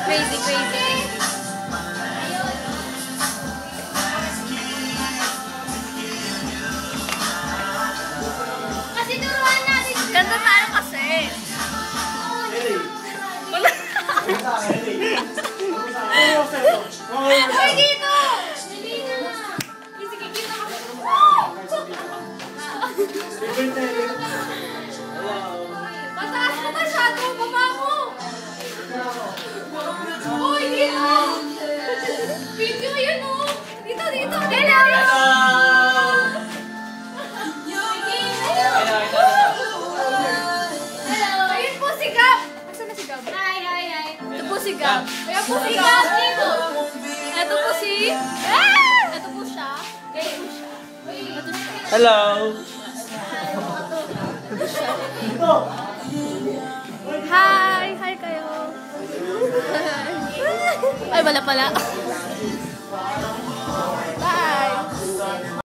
Crazy, crazy. Kasi turuan natin. Ganda tayo kasi. Wala. Hoy, dito! Mataas mo masyado, baba mo! Uy, dito! Video yun, oh! Dito, dito! Hello! Hello! Ayun po si Gab! Asan na si Gab? Hi, hi, hi! Ito po si Gab. Ayan po si Gab dito! Ito po si... Ito po siya. Ito siya. Ito siya. Hello! Hi! Hi kayo! Ay, wala pala.